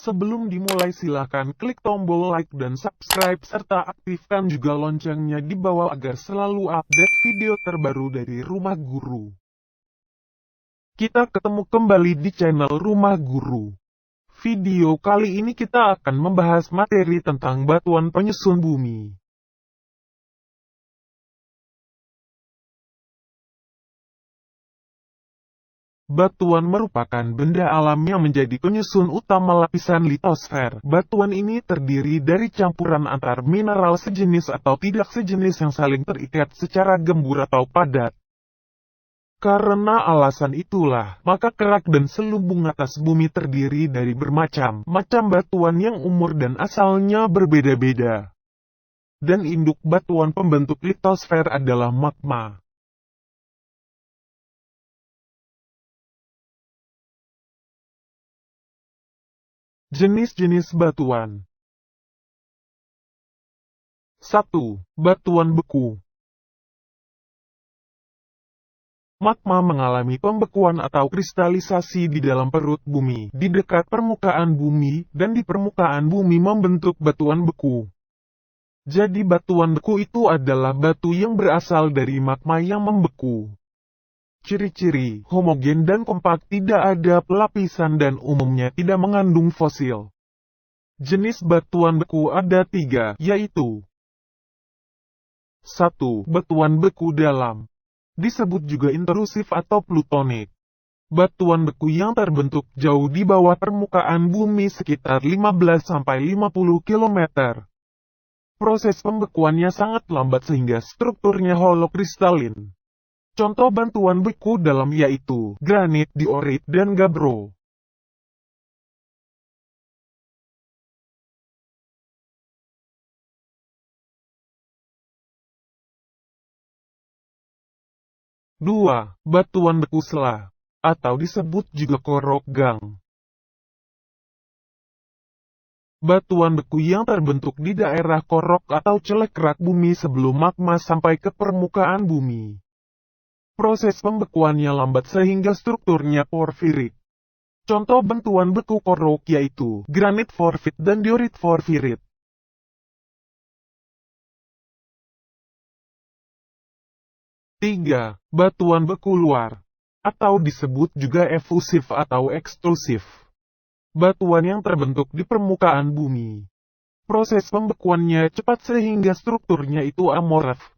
Sebelum dimulai silakan klik tombol like dan subscribe serta aktifkan juga loncengnya di bawah agar selalu update video terbaru dari Rumah Guru. Kita ketemu kembali di channel Rumah Guru. Video kali ini kita akan membahas materi tentang batuan penyusun bumi. Batuan merupakan benda alam yang menjadi penyusun utama lapisan litosfer. Batuan ini terdiri dari campuran antar mineral sejenis atau tidak sejenis yang saling terikat secara gembur atau padat. Karena alasan itulah, maka kerak dan selubung atas bumi terdiri dari bermacam-macam batuan yang umur dan asalnya berbeda-beda. Dan induk batuan pembentuk litosfer adalah magma. Jenis-jenis batuan. 1. Batuan beku. Magma mengalami pembekuan atau kristalisasi di dalam perut bumi, di dekat permukaan bumi, dan di permukaan bumi membentuk batuan beku. Jadi batuan beku itu adalah batu yang berasal dari magma yang membeku. Ciri-ciri, homogen dan kompak, tidak ada pelapisan dan umumnya tidak mengandung fosil. Jenis batuan beku ada 3, yaitu 1. Batuan beku dalam. Disebut juga intrusif atau plutonik. Batuan beku yang terbentuk jauh di bawah permukaan bumi sekitar 15-50 km. Proses pembekuannya sangat lambat sehingga strukturnya holokristalin. Contoh batuan beku dalam yaitu granit, diorit, dan gabbro. Dua, batuan beku sela, atau disebut juga korok gang. Batuan beku yang terbentuk di daerah korok atau celek kerak bumi sebelum magma sampai ke permukaan bumi. Proses pembekuannya lambat sehingga strukturnya porfirik. Contoh batuan beku korok yaitu granit porfit dan diorit porfirit. 3. Batuan beku luar, atau disebut juga efusif atau ekstrusif. Batuan yang terbentuk di permukaan bumi. Proses pembekuannya cepat sehingga strukturnya itu amorf.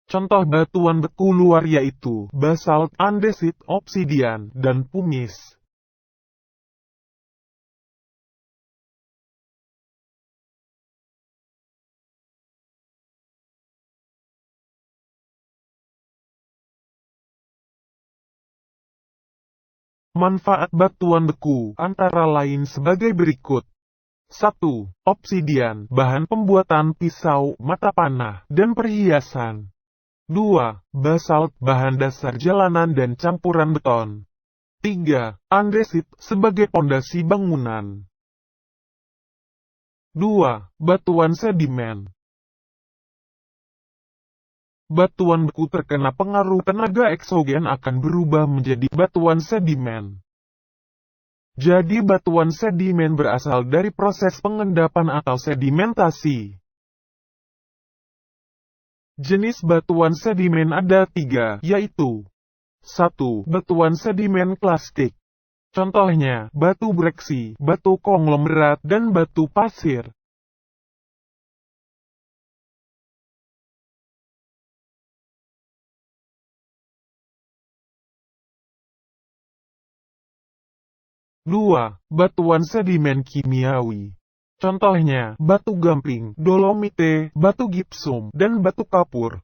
Contoh batuan beku luar yaitu basalt, andesit, obsidian, dan pumice. Manfaat batuan beku antara lain sebagai berikut. 1. Obsidian, bahan pembuatan pisau, mata panah, dan perhiasan. 2. Basalt, bahan dasar jalanan dan campuran beton. 3. Andesit, sebagai pondasi bangunan. 2. Batuan sedimen. Batuan beku terkena pengaruh tenaga eksogen akan berubah menjadi batuan sedimen. Jadi batuan sedimen berasal dari proses pengendapan atau sedimentasi. Jenis batuan sedimen ada 3, yaitu 1. Batuan sedimen klasik. Contohnya, batu breksi, batu konglomerat, dan batu pasir. 2. Batuan sedimen kimiawi. Contohnya, batu gamping, dolomite, batu gipsum, dan batu kapur.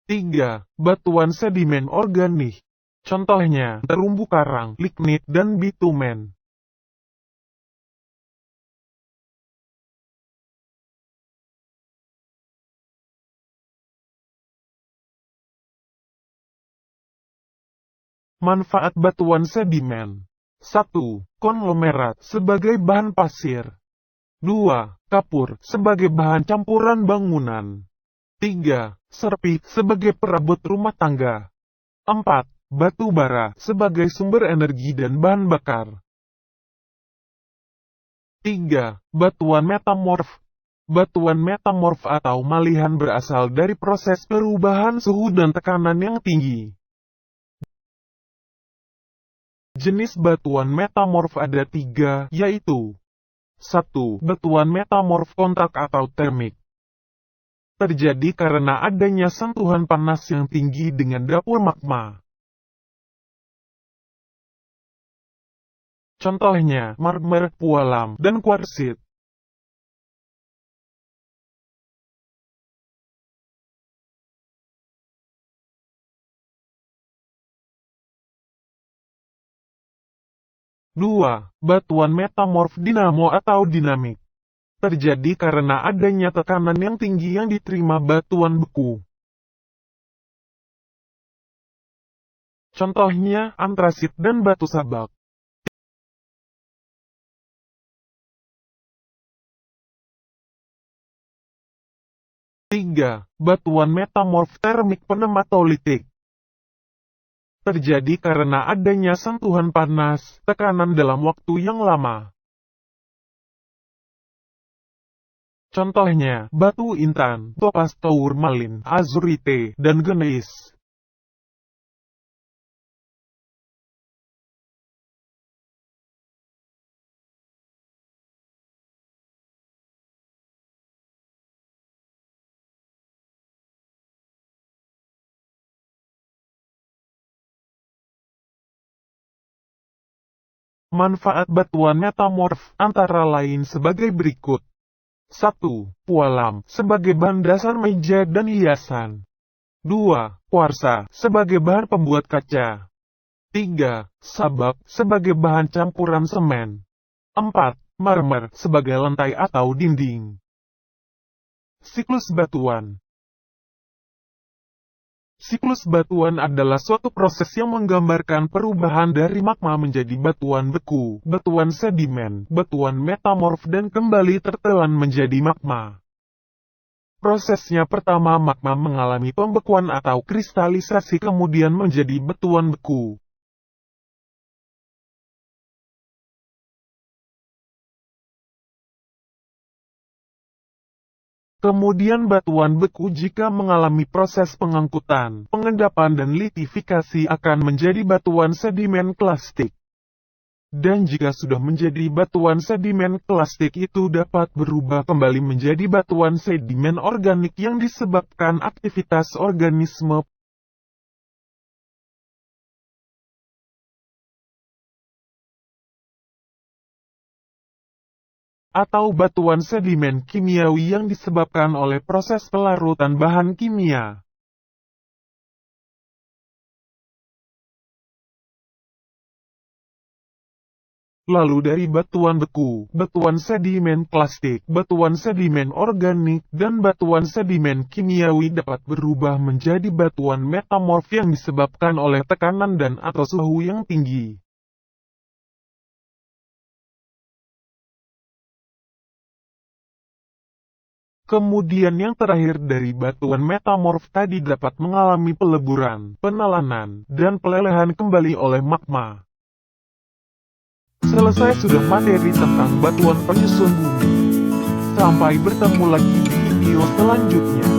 Tiga, batuan sedimen organik. Contohnya, terumbu karang, lignit, dan bitumen. Manfaat batuan sedimen. 1. Konglomerat sebagai bahan pasir. 2. Kapur sebagai bahan campuran bangunan. 3. Serpih sebagai perabot rumah tangga. 4. Batu bara sebagai sumber energi dan bahan bakar. 3. Batuan metamorf. Batuan metamorf atau malihan berasal dari proses perubahan suhu dan tekanan yang tinggi. Jenis batuan metamorf ada 3, yaitu 1. Batuan metamorf kontak atau termik. Terjadi karena adanya sentuhan panas yang tinggi dengan dapur magma. Contohnya, marmer, pualam, dan kuarsit. 2. Batuan metamorf dinamo atau dinamik. Terjadi karena adanya tekanan yang tinggi yang diterima batuan beku. Contohnya, antrasit dan batu sabak. 3. Batuan metamorf termik pneumatolitik. Terjadi karena adanya sentuhan panas, tekanan dalam waktu yang lama. Contohnya, batu intan, topas tourmalin, azurite, dan gneis. Manfaat batuan metamorf antara lain sebagai berikut. 1. Pualam sebagai bahan dasar meja dan hiasan. 2. Kuarsa sebagai bahan pembuat kaca. 3. Sabak sebagai bahan campuran semen. 4. Marmer sebagai lantai atau dinding. Siklus batuan. Siklus batuan adalah suatu proses yang menggambarkan perubahan dari magma menjadi batuan beku, batuan sedimen, batuan metamorf dan kembali tertelan menjadi magma. Prosesnya pertama magma mengalami pembekuan atau kristalisasi kemudian menjadi batuan beku. Kemudian batuan beku jika mengalami proses pengangkutan, pengendapan dan litifikasi akan menjadi batuan sedimen klastik. Dan jika sudah menjadi batuan sedimen klastik itu dapat berubah kembali menjadi batuan sedimen organik yang disebabkan aktivitas organisme. Atau batuan sedimen kimiawi yang disebabkan oleh proses pelarutan bahan kimia. Lalu dari batuan beku, batuan sedimen plastik, batuan sedimen organik, dan batuan sedimen kimiawi dapat berubah menjadi batuan metamorf yang disebabkan oleh tekanan dan atau suhu yang tinggi. Kemudian yang terakhir dari batuan metamorf tadi dapat mengalami peleburan, penelanan, dan pelelehan kembali oleh magma. Selesai sudah materi tentang batuan penyusun bumi. Sampai bertemu lagi di video selanjutnya.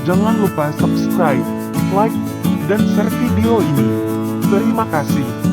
Jangan lupa subscribe, like, dan share video ini. Terima kasih.